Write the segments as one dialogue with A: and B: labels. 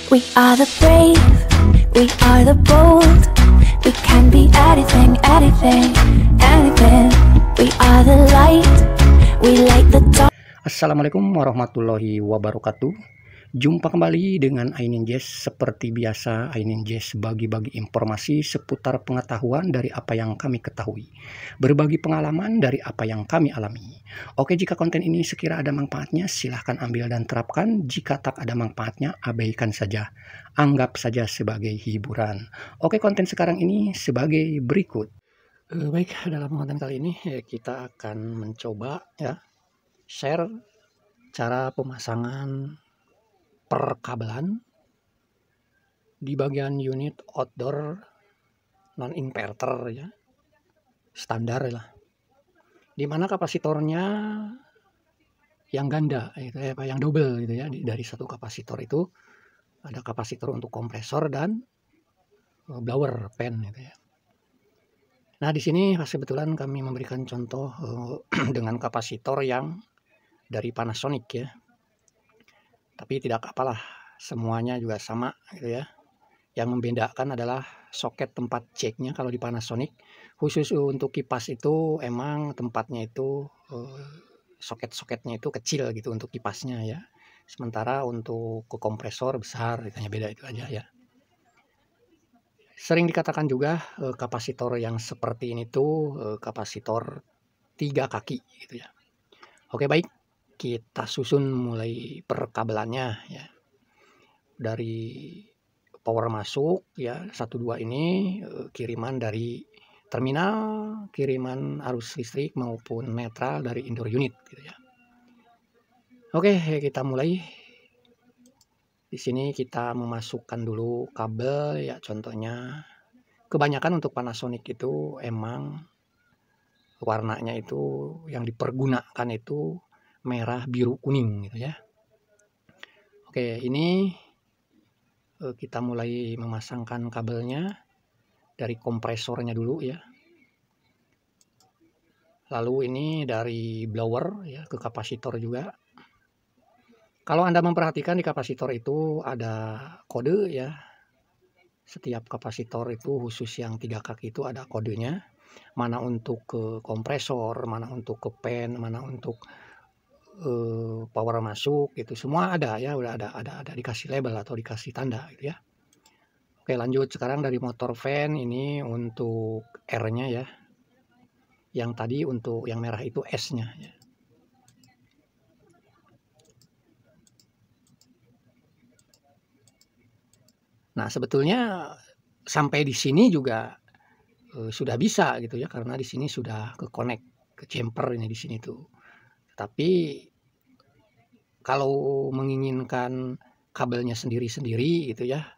A: We are the brave, we are the bold. We can be anything, anything, anything. We are the light, we light the dark.
B: Assalamualaikum warahmatullahi wabarakatuh. Jumpa kembali dengan Ainin Jazz. Seperti biasa, Ainin Jazz bagi-bagi informasi seputar pengetahuan dari apa yang kami ketahui, berbagi pengalaman dari apa yang kami alami. Oke, jika konten ini sekira ada manfaatnya, silahkan ambil dan terapkan. Jika tak ada manfaatnya, abaikan saja. Anggap saja sebagai hiburan. Oke, konten sekarang ini sebagai berikut. Baik, dalam konten kali ini kita akan mencoba share cara pemasangan perkabelan di bagian unit outdoor non inverter ya, standar lah, dimana kapasitornya yang ganda itu yang double gitu ya. Dari satu kapasitor itu ada kapasitor untuk kompresor dan blower fan gitu ya. Nah, di sini kebetulan kami memberikan contoh dengan kapasitor yang dari Panasonic ya. Tapi tidak apalah, semuanya juga sama gitu ya. Yang membedakan adalah soket tempat jacknya. Kalau di Panasonic khusus untuk kipas itu emang tempatnya itu soket-soketnya itu kecil gitu untuk kipasnya ya. Sementara untuk ke kompresor besar, hanya beda itu aja ya. Sering dikatakan juga kapasitor yang seperti ini tuh kapasitor 3 kaki gitu ya. Oke, baik. Kita susun mulai perkabelannya ya. Dari power masuk ya 1-2 ini kiriman dari terminal, kiriman arus listrik maupun netral dari indoor unit gitu ya. Oke, kita mulai. Di sini kita memasukkan dulu kabel ya, contohnya kebanyakan untuk Panasonic itu emang warnanya itu yang dipergunakan itu merah, biru, kuning gitu ya. Oke, ini kita mulai memasangkan kabelnya dari kompresornya dulu ya. Lalu ini dari blower ya ke kapasitor juga. Kalau Anda memperhatikan di kapasitor itu ada kode ya. Setiap kapasitor itu khusus yang 3 kaki itu ada kodenya. Mana untuk ke kompresor, mana untuk ke fan, mana untuk power masuk, itu semua ada ya, udah ada dikasih label atau dikasih tanda gitu ya. Oke, lanjut sekarang dari motor fan ini untuk R-nya ya. Yang tadi untuk yang merah itu S-nya ya. Nah, sebetulnya sampai di sini juga sudah bisa gitu ya, karena di sini sudah ke connect ke jumper ini di sini tuh. Tapi kalau menginginkan kabelnya sendiri-sendiri gitu ya,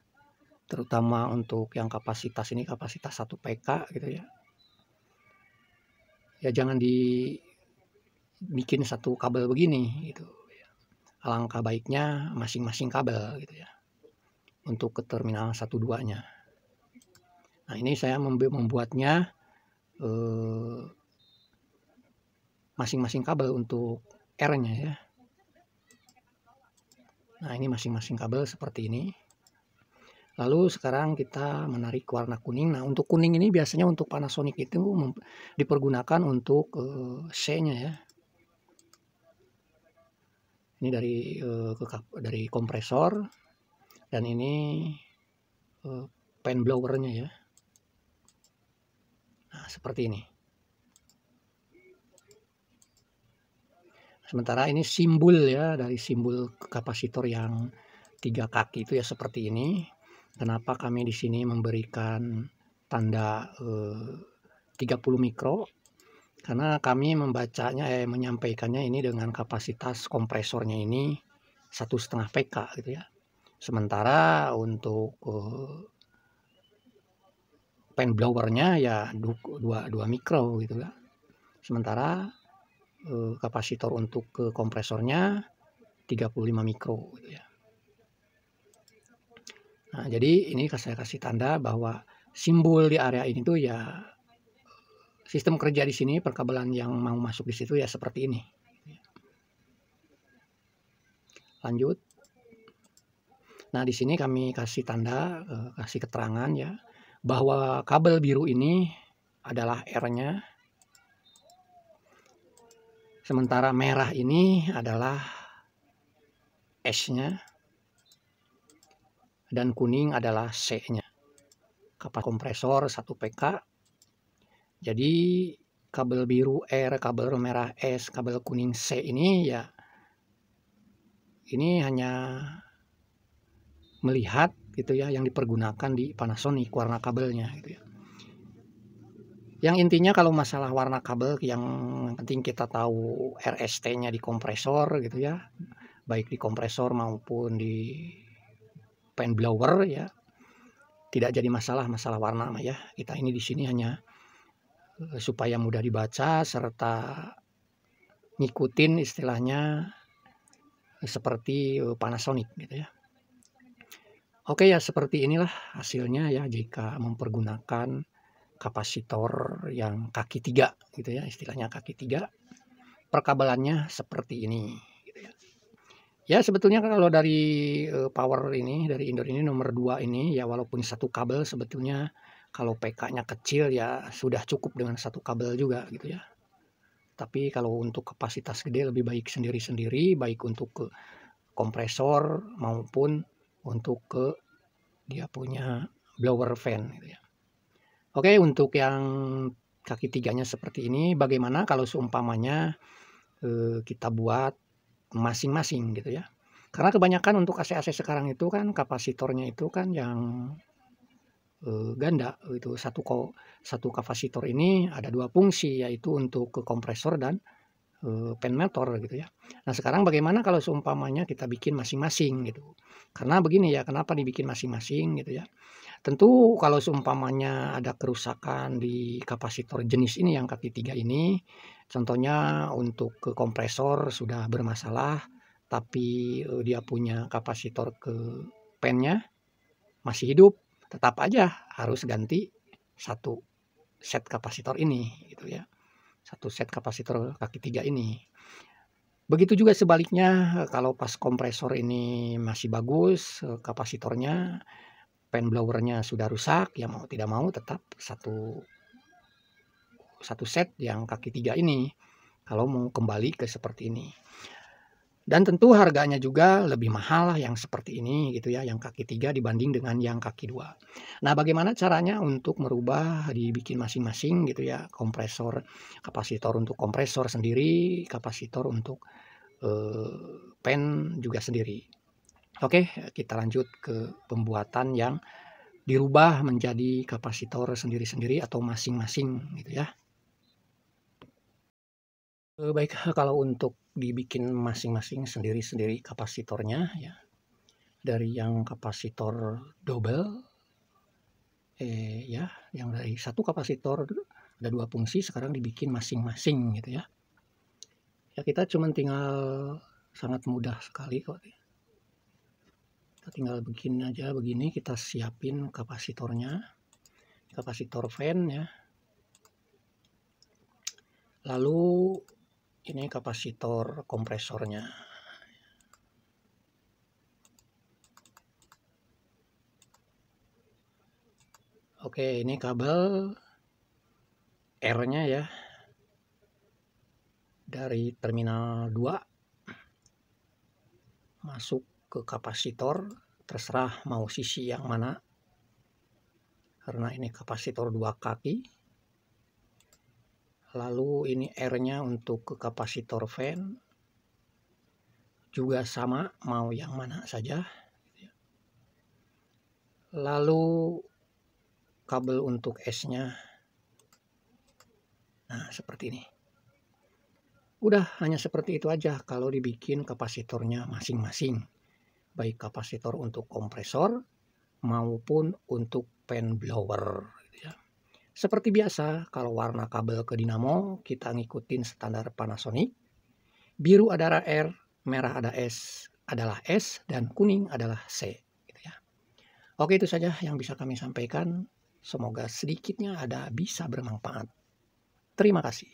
B: terutama untuk yang kapasitas ini kapasitas 1 PK gitu ya. Ya jangan dibikin satu kabel begini gitu. Alangkah baiknya masing-masing kabel gitu ya. Untuk ke terminal 1-2-nya. Nah, ini saya membuatnya masing-masing kabel untuk R-nya ya. Nah, ini masing-masing kabel seperti ini. Lalu sekarang kita menarik warna kuning. Nah, untuk kuning ini biasanya untuk Panasonic itu dipergunakan untuk C-nya ya. Ini dari kompresor, dan ini fan blowernya ya. Nah, seperti ini. Sementara ini simbol ya, dari simbol kapasitor yang 3 kaki itu ya seperti ini. Kenapa kami di sini memberikan tanda 30 mikro? Karena kami membacanya menyampaikannya ini dengan kapasitas kompresornya ini 1,5 PK gitu ya. Sementara untuk fan blowernya ya 2 mikro gitu ya. Sementara kapasitor untuk ke kompresornya 35 mikro gitu ya. Nah, jadi ini saya kasih tanda bahwa simbol di area ini tuh ya, sistem kerja di sini perkabelan yang mau masuk di situ ya seperti ini. Lanjut. Nah, di sini kami kasih tanda, kasih keterangan ya, bahwa kabel biru ini adalah R-nya, sementara merah ini adalah S-nya, dan kuning adalah C-nya. Kapasitor kompresor 1 PK. Jadi kabel biru R, kabel merah S, kabel kuning C ini ya, ini hanya melihat gitu ya yang dipergunakan di Panasonic warna kabelnya gitu ya. Yang intinya kalau masalah warna kabel yang penting kita tahu RST-nya di kompresor gitu ya, baik di kompresor maupun di fan blower ya, tidak jadi masalah warna ya. Kita ini di sini hanya supaya mudah dibaca serta ngikutin istilahnya seperti Panasonic gitu ya. Oke ya, seperti inilah hasilnya ya jika mempergunakan kapasitor yang kaki 3 gitu ya, istilahnya kaki 3. Perkabelannya seperti ini gitu ya. Ya sebetulnya kalau dari power ini, dari indoor ini nomor 2 ini ya, walaupun satu kabel sebetulnya kalau PK-nya kecil ya sudah cukup dengan satu kabel juga gitu ya. Tapi kalau untuk kapasitas gede lebih baik sendiri-sendiri, baik untuk ke kompresor maupun untuk ke dia punya blower fan gitu ya. Oke, untuk yang kaki 3-nya seperti ini, bagaimana kalau seumpamanya kita buat masing-masing gitu ya. Karena kebanyakan untuk AC-AC sekarang itu kan kapasitornya itu kan yang ganda itu, satu kapasitor ini ada 2 fungsi, yaitu untuk ke kompresor dan fan motor gitu ya. Nah sekarang bagaimana kalau seumpamanya kita bikin masing-masing gitu. Karena begini ya, kenapa dibikin masing-masing gitu ya. Tentu kalau seumpamanya ada kerusakan di kapasitor jenis ini yang kaki 3 ini, contohnya untuk ke kompresor sudah bermasalah, tapi dia punya kapasitor ke fan-nya masih hidup, tetap aja harus ganti satu set kapasitor ini gitu ya. Satu set kapasitor kaki 3 ini. Begitu juga sebaliknya kalau pas kompresor ini masih bagus kapasitornya, fan blowernya sudah rusak, ya mau tidak mau tetap satu set yang kaki 3 ini kalau mau kembali ke seperti ini. Dan tentu harganya juga lebih mahal yang seperti ini gitu ya, yang kaki 3 dibanding dengan yang kaki 2. Nah, bagaimana caranya untuk merubah dibikin masing-masing gitu ya, kompresor, kapasitor untuk kompresor sendiri, kapasitor untuk fan juga sendiri. Oke, kita lanjut ke pembuatan yang dirubah menjadi kapasitor sendiri-sendiri atau masing-masing gitu ya. Baik, kalau untuk dibikin masing-masing sendiri-sendiri kapasitornya ya, dari yang kapasitor double ya, yang dari satu kapasitor ada 2 fungsi, sekarang dibikin masing-masing gitu ya. Ya kita cuma tinggal sangat mudah sekali kok. Kita tinggal bikin aja begini, kita siapin kapasitornya, kapasitor fan ya. Lalu ini kapasitor kompresornya. Oke, ini kabel R-nya ya. Dari terminal 2 masuk ke kapasitor, terserah mau sisi yang mana. Karena ini kapasitor 2 kaki. Lalu ini R-nya untuk ke kapasitor fan, juga sama mau yang mana saja. Lalu kabel untuk S-nya, nah seperti ini. Udah hanya seperti itu aja kalau dibikin kapasitornya masing-masing, baik kapasitor untuk kompresor maupun untuk fan blower. Seperti biasa, kalau warna kabel ke dinamo kita ngikutin standar Panasonic. Biru adalah R, merah adalah S, dan kuning adalah C. Gitu ya. Oke, itu saja yang bisa kami sampaikan. Semoga sedikitnya ada bisa bermanfaat. Terima kasih.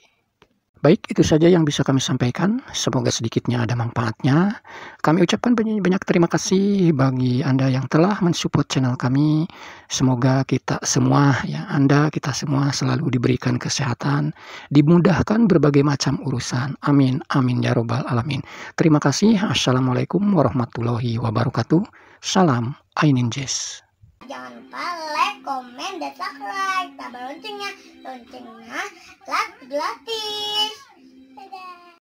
B: Baik, itu saja yang bisa kami sampaikan. Semoga sedikitnya ada manfaatnya. Kami ucapkan banyak terima kasih bagi Anda yang telah mensupport channel kami. Semoga kita semua, ya Anda, kita semua selalu diberikan kesehatan, dimudahkan berbagai macam urusan. Amin, amin ya robbal alamin. Terima kasih. Assalamualaikum warahmatullahi wabarakatuh. Salam Ainin Jazz.
C: Jangan lupa like, komen, dan subscribe. Tambah loncengnya. Loncengnya gratis. Dadah.